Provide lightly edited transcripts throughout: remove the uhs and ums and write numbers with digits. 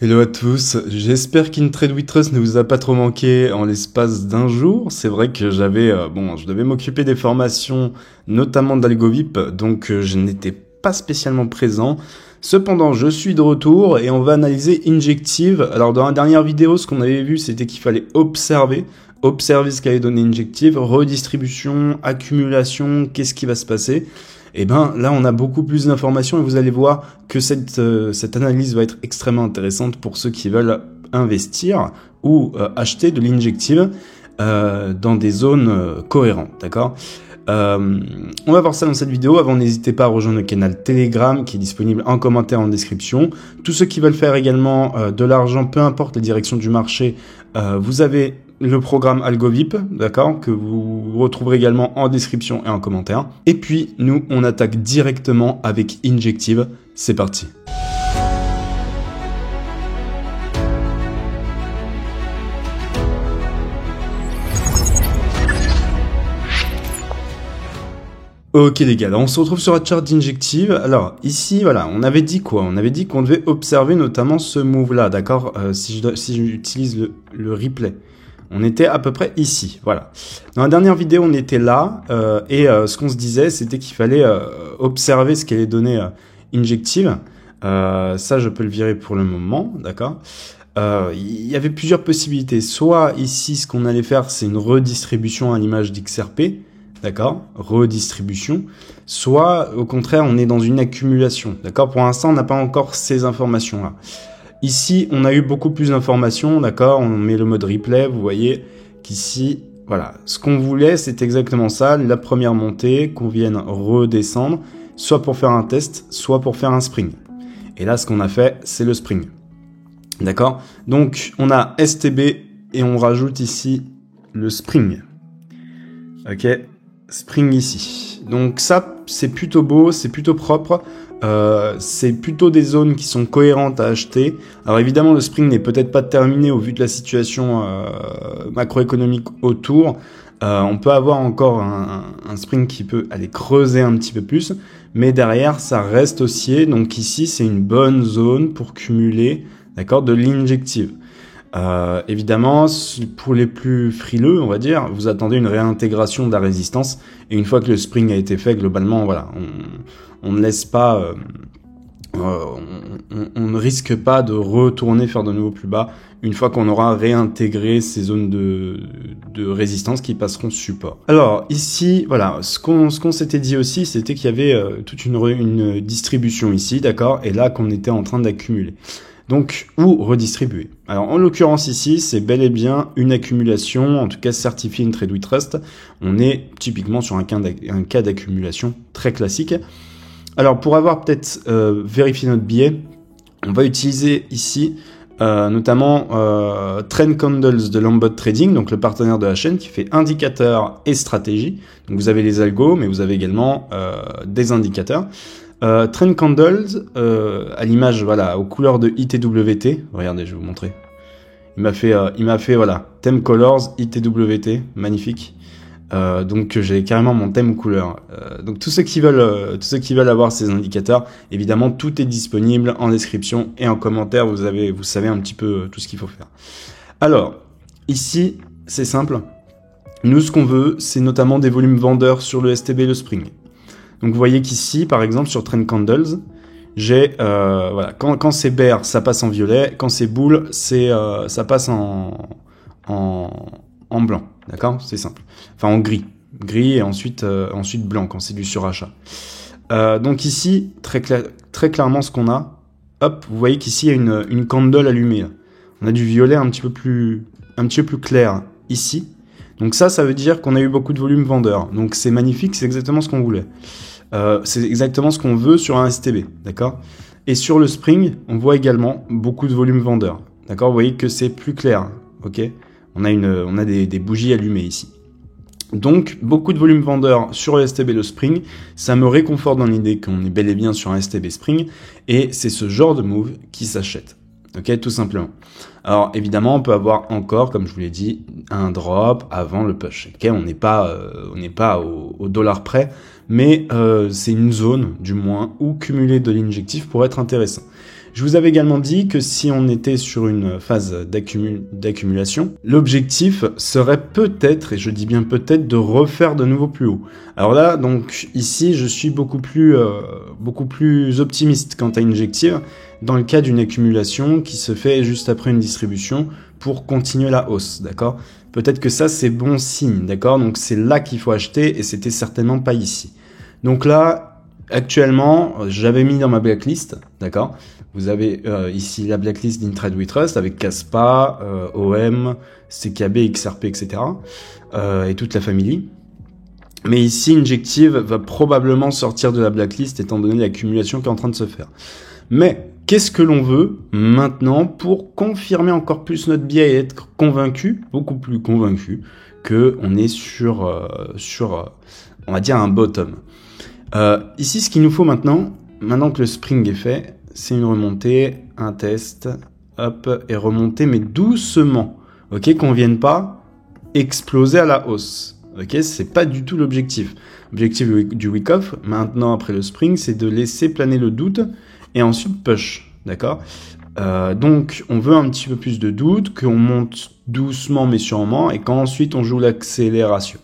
Hello à tous, j'espère qu'InTrade We Trust ne vous a pas trop manqué en l'espace d'un jour. C'est vrai que je devais m'occuper des formations, notamment d'AlgoVip, donc je n'étais pas spécialement présent. Cependant, je suis de retour et on va analyser Injective. Alors dans la dernière vidéo, ce qu'on avait vu, c'était qu'il fallait observer ce qu'allait donner Injective, redistribution, accumulation, qu'est-ce qui va se passer. Et ben là, on a beaucoup plus d'informations et vous allez voir que cette analyse va être extrêmement intéressante pour ceux qui veulent investir ou acheter de l'injective dans des zones cohérentes, d'accord ? On va voir ça dans cette vidéo. Avant, n'hésitez pas à rejoindre le canal Telegram qui est disponible en commentaire en description. Tous ceux qui veulent faire également de l'argent, peu importe la direction du marché, vous avez le programme AlgoVip, d'accord, que vous retrouverez également en description et en commentaire. Et puis, nous, on attaque directement avec Injective. C'est parti. Ok les gars, alors on se retrouve sur la charte d'Injective. Alors ici, voilà, on avait dit quoi? On avait dit qu'on devait observer notamment ce move-là, d'accord, si j'utilise le replay. On était à peu près ici, voilà. Dans la dernière vidéo, on était là, ce qu'on se disait, c'était qu'il fallait observer ce qu'allait donner Injective. Ça, je peux le virer pour le moment, d'accord. Il y avait plusieurs possibilités. Soit ici, ce qu'on allait faire, c'est une redistribution à l'image d'XRP, d'accord, redistribution. Soit, au contraire, on est dans une accumulation, d'accord. Pour l'instant, on n'a pas encore ces informations-là. Ici, on a eu beaucoup plus d'informations, d'accord, on met le mode replay, vous voyez qu'ici, voilà, ce qu'on voulait, c'est exactement ça, la première montée, qu'on vienne redescendre, soit pour faire un test, soit pour faire un spring. Et là, ce qu'on a fait, c'est le spring, d'accord. Donc, on a STB et on rajoute ici le spring, ok, spring ici. Donc ça, c'est plutôt beau, c'est plutôt propre. C'est plutôt des zones qui sont cohérentes à acheter. Alors évidemment, le spring n'est peut-être pas terminé au vu de la situation macroéconomique autour. On peut avoir encore un spring qui peut aller creuser un petit peu plus, mais derrière, ça reste haussier. Donc ici, c'est une bonne zone pour cumuler, d'accord, de l'injective. Évidemment, pour les plus frileux, on va dire, vous attendez une réintégration de la résistance. Et une fois que le spring a été fait, globalement, voilà, on ne laisse pas, on ne risque pas de retourner faire de nouveau plus bas une fois qu'on aura réintégré ces zones de résistance qui passeront support. Alors ici, voilà, ce qu'on s'était dit aussi, c'était qu'il y avait toute une distribution ici, d'accord, et là qu'on était en train d'accumuler. Donc, ou redistribuer. Alors, en l'occurrence ici, c'est bel et bien une accumulation, en tout cas certifiée InTrade We Trust. On est typiquement sur un cas d'accumulation très classique. Alors, pour avoir peut-être vérifié notre billet, on va utiliser ici notamment Trend Candles de Lombot Trading, donc le partenaire de la chaîne qui fait indicateur et stratégie. Donc, vous avez les algos, mais vous avez également des indicateurs. Trend Candles, à l'image, voilà, aux couleurs de ITWT. Regardez, je vais vous montrer. Il m'a fait, voilà, theme colors, ITWT, magnifique. Donc, j'ai carrément mon thème couleur. Donc, tous ceux qui veulent avoir ces indicateurs, évidemment, tout est disponible en description et en commentaire. Vous savez un petit peu tout ce qu'il faut faire. Alors, ici, c'est simple. Nous, ce qu'on veut, c'est notamment des volumes vendeurs sur le STB et le Spring. Donc vous voyez qu'ici, par exemple, sur Trend Candles, j'ai voilà, quand c'est bear, ça passe en violet, quand c'est bull, ça passe en blanc, d'accord, c'est simple. Enfin en gris et ensuite blanc quand c'est du surachat. Donc ici, très clairement, ce qu'on a, hop, vous voyez qu'ici il y a une candle allumée. Là. On a du violet un petit peu plus clair ici. Donc ça veut dire qu'on a eu beaucoup de volume vendeur. Donc c'est magnifique, c'est exactement ce qu'on voulait. C'est exactement ce qu'on veut sur un STB, d'accord. Et sur le Spring, on voit également beaucoup de volume vendeur, d'accord. Vous voyez que c'est plus clair, ok. On a des bougies allumées ici. Donc beaucoup de volume vendeur sur le STB, le Spring, ça me réconforte dans l'idée qu'on est bel et bien sur un STB Spring, et c'est ce genre de move qui s'achète. Ok, tout simplement. Alors évidemment, on peut avoir encore, comme je vous l'ai dit, un drop avant le push. Ok, on n'est pas au dollar près, mais c'est une zone, du moins, où cumuler de l'injectif pourrait être intéressant. Je vous avais également dit que si on était sur une phase d'accumulation, l'objectif serait peut-être, et je dis bien peut-être, de refaire de nouveau plus haut. Alors là, donc ici, je suis beaucoup plus optimiste quant à Injective, dans le cas d'une accumulation qui se fait juste après une distribution pour continuer la hausse, d'accord? Peut-être que ça, c'est bon signe, d'accord? Donc c'est là qu'il faut acheter, et c'était certainement pas ici. Donc là, actuellement, j'avais mis dans ma blacklist, d'accord? Vous avez ici la blacklist d'Intrade We Trust avec Caspa, OM, CKB, XRP, etc. Et toute la famille. Mais ici, Injective va probablement sortir de la blacklist étant donné l'accumulation qui est en train de se faire. Mais qu'est-ce que l'on veut maintenant pour confirmer encore plus notre biais et être convaincu, beaucoup plus convaincu, que on est sur on va dire un bottom. Ici, ce qu'il nous faut maintenant que le spring est fait, c'est une remontée, un test, hop, et remonter, mais doucement, ok, qu'on vienne pas exploser à la hausse, ok, c'est pas du tout l'objectif. L'objectif du week off, maintenant après le spring, c'est de laisser planer le doute et ensuite push, d'accord. Donc, on veut un petit peu plus de doute, qu'on monte doucement mais sûrement, et qu'ensuite on joue l'accélération.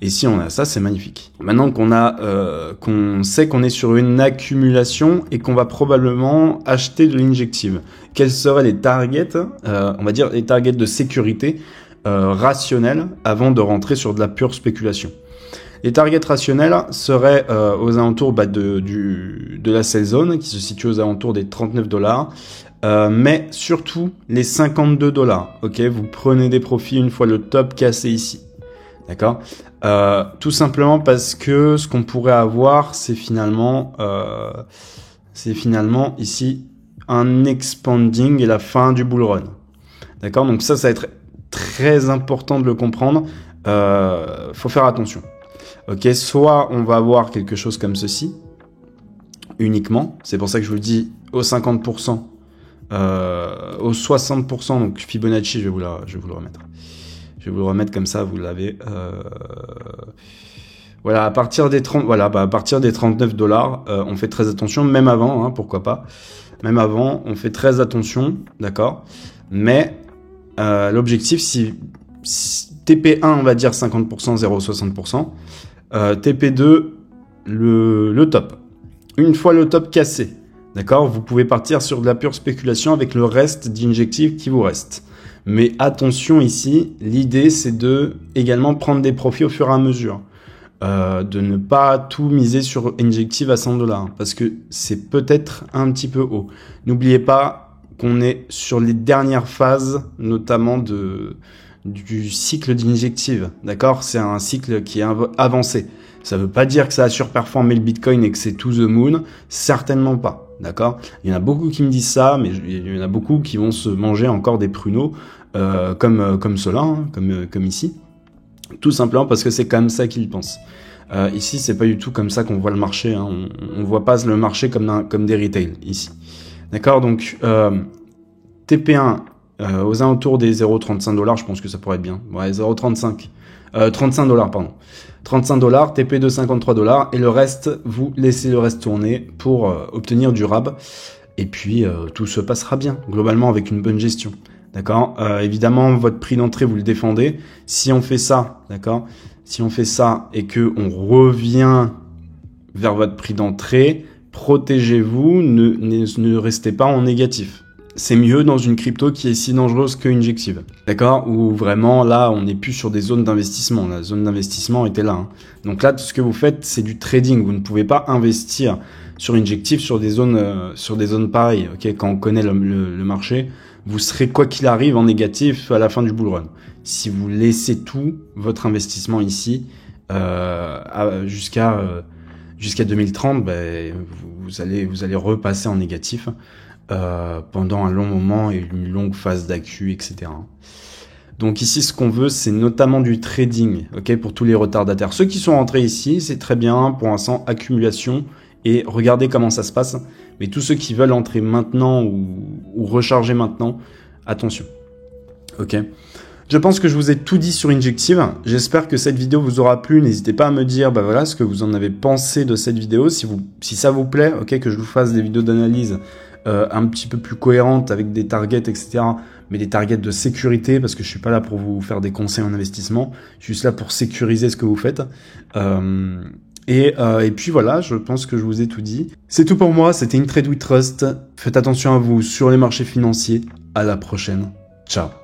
Et si on a ça, c'est magnifique. Maintenant qu'on sait qu'on est sur une accumulation et qu'on va probablement acheter de l'injective, quels seraient les targets, on va dire les targets de sécurité rationnels avant de rentrer sur de la pure spéculation? Les targets rationnels seraient aux alentours de la sell zone qui se situe aux alentours des $39, mais surtout les $52. Ok, vous prenez des profits une fois le top cassé ici. D'accord, tout simplement parce que ce qu'on pourrait avoir, c'est finalement ici un expanding et la fin du bull run. D'accord, donc ça va être très important de le comprendre. Faut faire attention. Ok, soit on va avoir quelque chose comme ceci uniquement. C'est pour ça que je vous le dis au 50%, au 60%. Donc Fibonacci, je vais vous le remettre. Je vais vous le remettre comme ça, vous l'avez. Voilà, à partir des 30, voilà, à partir des $39, on fait très attention, même avant, hein, pourquoi pas. Même avant, on fait très attention, d'accord. Mais l'objectif, si TP1, on va dire 50%, 0,60%, TP2, le top. Une fois le top cassé, d'accord, vous pouvez partir sur de la pure spéculation avec le reste d'injective qui vous reste. Mais attention ici, l'idée c'est de également prendre des profits au fur et à mesure. De ne pas tout miser sur injective à $100 parce que c'est peut-être un petit peu haut. N'oubliez pas qu'on est sur les dernières phases, notamment du cycle d'injective. D'accord, c'est un cycle qui est avancé. Ça veut pas dire que ça a surperformé le Bitcoin et que c'est to the moon. Certainement pas. D'accord, il y en a beaucoup qui me disent ça, mais il y en a beaucoup qui vont se manger encore des pruneaux comme cela, hein, comme ici. Tout simplement parce que c'est comme ça qu'ils pensent. Ici, c'est pas du tout comme ça qu'on voit le marché. Hein. On voit pas le marché comme des retail ici. D'accord, donc TP1 aux alentours des $0,35, je pense que ça pourrait être bien. Ouais, 0,35. $35, pardon. $35, TP2 $53, et le reste, vous laissez le reste tourner pour obtenir du RAB. Et puis, tout se passera bien, globalement, avec une bonne gestion. D'accord, évidemment, votre prix d'entrée, vous le défendez. Si on fait ça, d'accord, si on fait ça et que on revient vers votre prix d'entrée, protégez-vous, ne restez pas en négatif. C'est mieux dans une crypto qui est si dangereuse que Injective. D'accord, où vraiment, là, on n'est plus sur des zones d'investissement. La zone d'investissement était là. Hein. Donc là, tout ce que vous faites, c'est du trading. Vous ne pouvez pas investir sur Injective sur des zones pareilles. Ok, quand on connaît le marché, vous serez quoi qu'il arrive en négatif à la fin du bull run. Si vous laissez tout votre investissement ici jusqu'à 2030, ben, vous allez repasser en négatif pendant un long moment et une longue phase d'accu, etc. Donc ici, ce qu'on veut, c'est notamment du trading, ok, pour tous les retardataires. Ceux qui sont rentrés ici, c'est très bien, pour l'instant, accumulation, et regardez comment ça se passe. Mais tous ceux qui veulent entrer maintenant ou recharger maintenant, attention. Ok. Je pense que je vous ai tout dit sur Injective. J'espère que cette vidéo vous aura plu. N'hésitez pas à me dire, bah voilà, ce que vous en avez pensé de cette vidéo. Si ça vous plaît, ok, que je vous fasse des vidéos d'analyse un petit peu plus cohérente avec des targets, etc. Mais des targets de sécurité, parce que je suis pas là pour vous faire des conseils en investissement, je suis juste là pour sécuriser ce que vous faites. Et puis voilà, je pense que je vous ai tout dit. C'est tout pour moi, c'était Intrade We Trust. Faites attention à vous sur les marchés financiers. À la prochaine. Ciao.